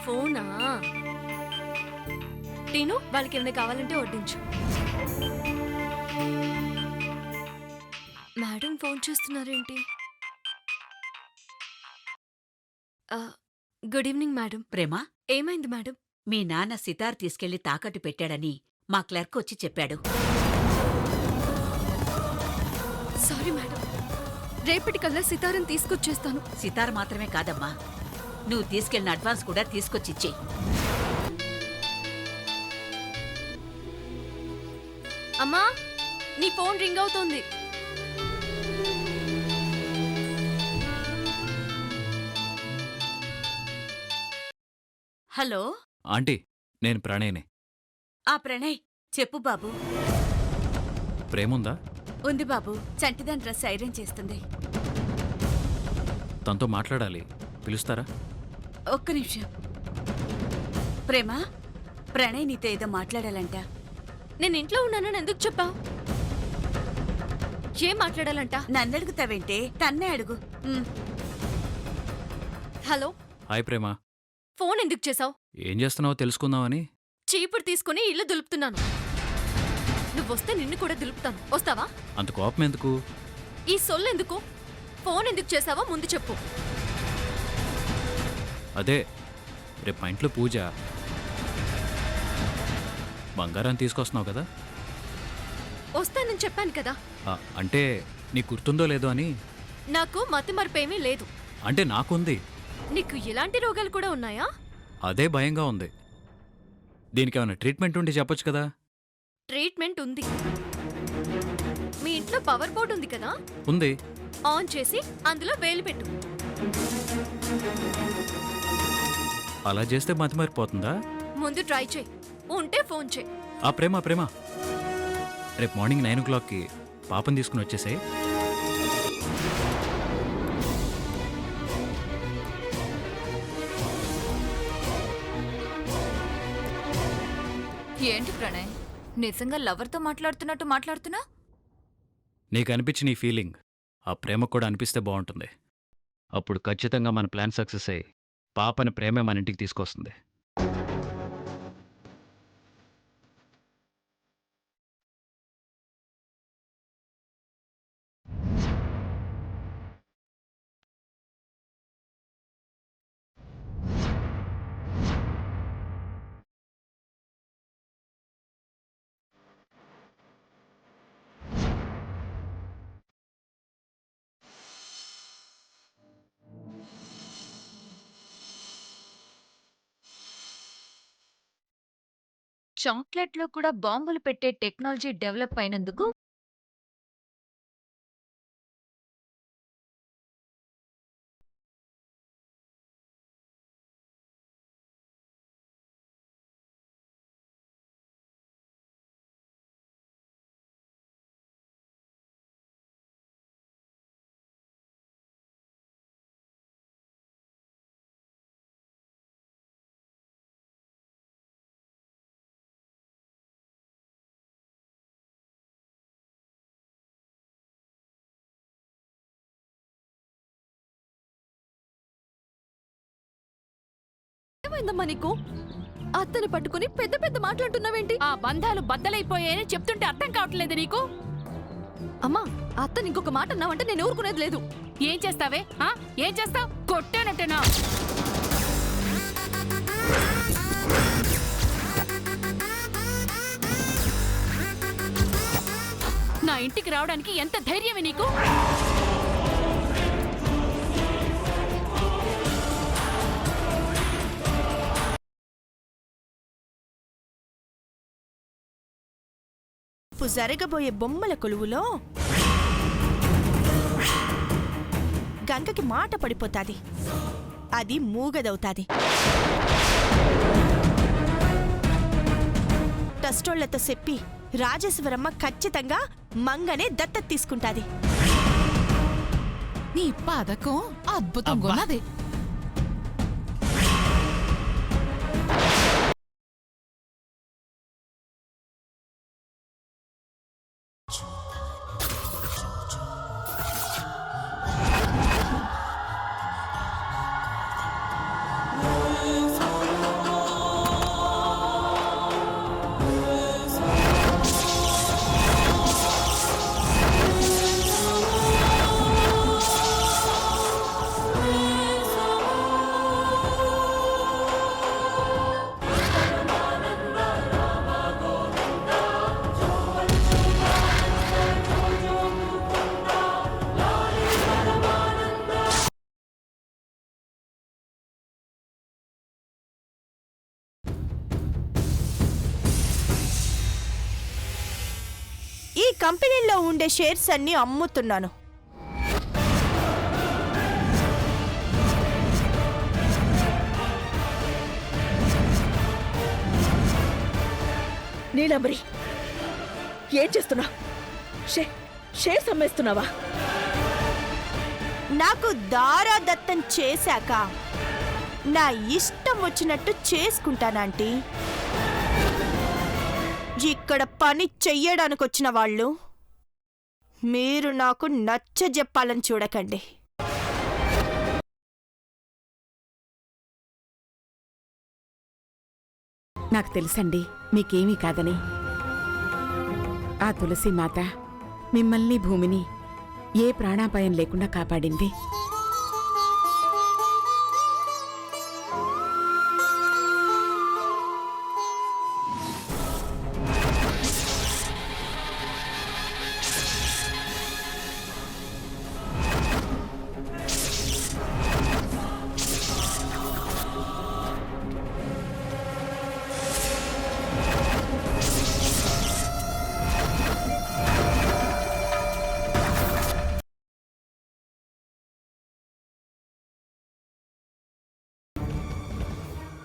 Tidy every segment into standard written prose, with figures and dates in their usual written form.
ఫోనా? టీను, వాళ్ళకి ఏమైనా కావాలంటే వడ్డించు. మేడం ఫోన్ చేస్తున్నారేంటి? Good evening madam. ప్రేమ, ఏమైంది మేడం? మీ నాన్న సితార్ తీసుకెళ్లి తాకట్టు పెట్టాడని మా క్లర్క్ వచ్చి చెప్పాడు. సారీ మేడం, రేపటికల్లా సితారం తీసుకొచ్చేస్తాను. సితార్ మాత్రమే కాదమ్మా, నువ్వు తీసుకెళ్లిన అడ్వాన్స్ కూడా తీసుకొచ్చిచ్చేయి. అమ్మా, నీ ఫోన్ రింగ్ అవుతోంది. హలో ఆంటీ, నేను ప్రణయ్ని. ఆ ప్రణయ్, చెప్పు బాబు. ప్రేముందా? ఉంది బాబు, చంటిదాని డ్రెస్ ఐరన్ చేస్తుంది. తనతో మాట్లాడాలి, పిలుస్తారా? ఒక్క నిమిషం. ప్రేమ, ప్రణయ్ నీతో ఏదో మాట్లాడాలంట. నేను ఇంట్లో ఉన్నానని ఎందుకు చెప్పావు? ఏం మాట్లాడాలంట? నన్నడుగుతావేంటే, తన్నే అడుగు. హలో, హాయ్ ప్రేమ. ఫోన్ ఎందుకు చేసావు? ఏం చేస్తున్నావో తెలుసుకుందామని. చీపురు తీసుకుని ఇల్లు దులుపుతున్నాను. నువ్వొస్తే నిన్ను కూడా దులుపుతాను. వస్తావా? అంత కోపం ఎందుకు? ఈ సొల్లెందుకు? ఫోన్ ఎందుకు చేసావో ముందు చెప్పు. అదే, రేపు మా ఇంట్లో పూజ. బంగారం తీసుకొస్తున్నావు కదా? వస్తానని చెప్పాను కదా. అంటే నీకు గుర్తుందో లేదో అని. నాకు మతిమరుపేమీ లేదు. అంటే నాకుంది. నీకు ఇలాంటి రోగాలు కూడా ఉన్నాయా? అదే భయంగా ఉంది. దీనికి ఏమైనా ట్రీట్మెంట్ ఉంటే చెప్పొచ్చు కదా? ట్రీట్మెంట్ ఉంది. మీ ఇంట్లో పవర్ బోర్డు ఉంది కదా? ఉంది. ఆన్ చేసి అందులో వేలు పెట్టు. అలా చేస్తే మతిమరిపోతుందా? ముందు ట్రై చేయి, ఉంటే ఫోన్ చేయి. ప్రేమ ప్రేమ, రేపు మార్నింగ్ 9 o'clockకి పాపని తీసుకుని వచ్చేసాయి. ఏంటి ప్రణయ్, నిజంగా లవర్తో మాట్లాడుతున్నట్టు మాట్లాడుతున్నా? నీకు అనిపించిన ఈ ఫీలింగ్ ఆ ప్రేమకు కూడా అనిపిస్తే బాగుంటుంది. అప్పుడు ఖచ్చితంగా మన ప్లాన్ సక్సెస్ అయ్యి పాపని ప్రేమే మన ఇంటికి తీసుకొస్తుంది. చాక్లెట్లో కూడా బాంబులు పెట్టే టెక్నాలజీ డెవలప్ అయినందుకు ఏమైందమ్మా నీకు? అత్తని పట్టుకుని పెద్ద పెద్ద మాట్లాడుతున్నావేంటి? ఆ బంధాలు బద్దలైపోయాయని చెప్తుంటే అర్థం కావట్లేదు నీకు? అమ్మా, అత్తని ఇంకొక మాట అన్నావంటే నేను ఊరుకునేది లేదు. ఏం చేస్తావే? ఏం చేస్తావ్? కొట్టానంటేనా? నా ఇంటికి రావడానికి ఎంత ధైర్యమే నీకు? జరగబోయే బొమ్మల కొలువులో గంగకి మాట పడిపోతాది. అది మూగదవుతాది. టస్టోళ్లతో చెప్పి రాజేశ్వరమ్మ ఖచ్చితంగా మంగనే దత్తత తీసుకుంటాది. నీ పథకం అద్భుతంగా ఉన్నది. కంపెనీలో ఉండే షేర్స్ అన్నీ అమ్ముతున్నాను. నీలంబరి, ఏం చేస్తున్నా? షేర్స్ అమ్మేస్తున్నావా? నాకు దారాదత్తం చేశాక నా ఇష్టం వచ్చినట్టు చేసుకుంటానంటీ. ఇక్కడ పని చెయ్యడానికి వచ్చిన వాళ్ళు మీరు నాకు నచ్చజెప్పాలని చూడకండి. నాకు తెలుసండి మీకేమీ కాదని. ఆ తులసి మాత మిమ్మల్ని భూమిని ఏ ప్రాణాపాయం లేకుండా కాపాడింది.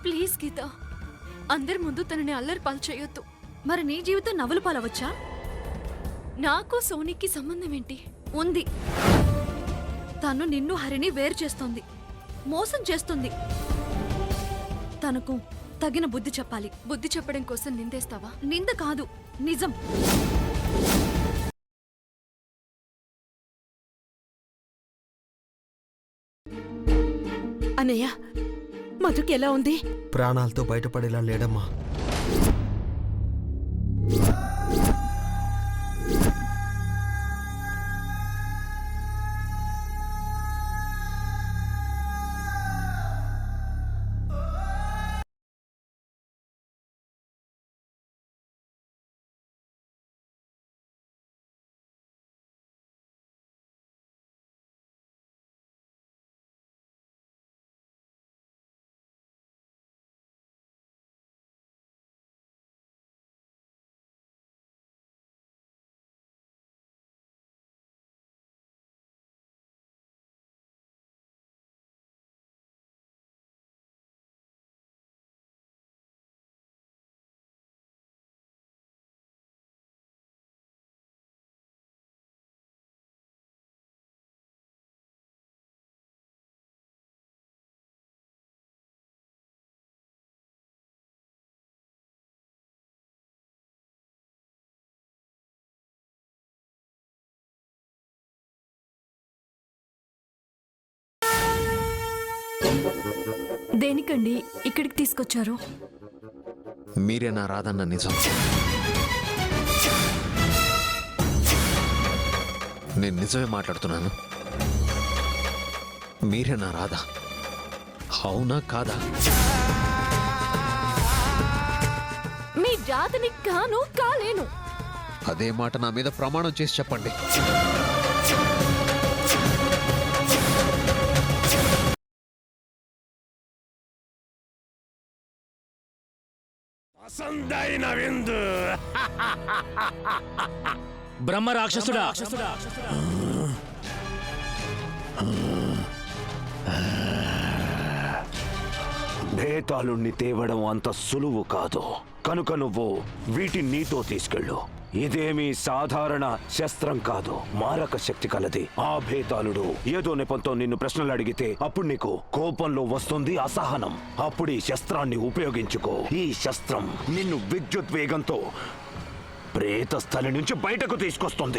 ప్లీజ్ గీత, అందరి ముందు తనని అల్లరి పాలు చేయొద్దు. మరి నీ జీవితం నవ్వుల పాలవచ్చా? నాకు సోనీకి సంబంధం ఏంటి? ఉంది. తను నిన్ను హరిని వేరు చేస్తోంది, మోసం చేస్తుంది. తనకు తగిన బుద్ధి చెప్పాలి. బుద్ధి చెప్పడం కోసం నిందేస్తావా? నింద కాదు, నిజం. అన్నయ్య, మధుకి ఎలా ఉంది? ప్రాణాలతో బయటపడేలా లేడమ్మా. దేనికండి ఇక్కడికి తీసుకొచ్చారు? మీరే నా రాధన్న నిజం. నేను నిజమే మాట్లాడుతున్నాను. మీరే నా రాధ. అవునా కాదా? మీ జాతిని కాను కాలేను. అదే మాట నా మీద ప్రమాణం చేసి చెప్పండి. బ్రహ్మ రాక్షసుడా! భేతాళుణ్ణి తేవడం అంత సులువు కాదు. కనుక నువ్వు వీటిని నీతో తీసుకెళ్ళు. ఇదేమీ సాధారణ శస్త్రం కాదు, మారక శక్తి కలది. ఆ భేతాళుడు ఏదో నెపంతో నిన్ను ప్రశ్నలు అడిగితే అప్పుడు నీకు కోపంలో వస్తుంది అసహనం. అప్పుడు ఈ శస్త్రాన్ని ఉపయోగించుకో. ఈ శస్త్రం నిన్ను విద్యుత్ వేగంతో ప్రేత స్థలి నుంచి బయటకు తీసుకొస్తుంది.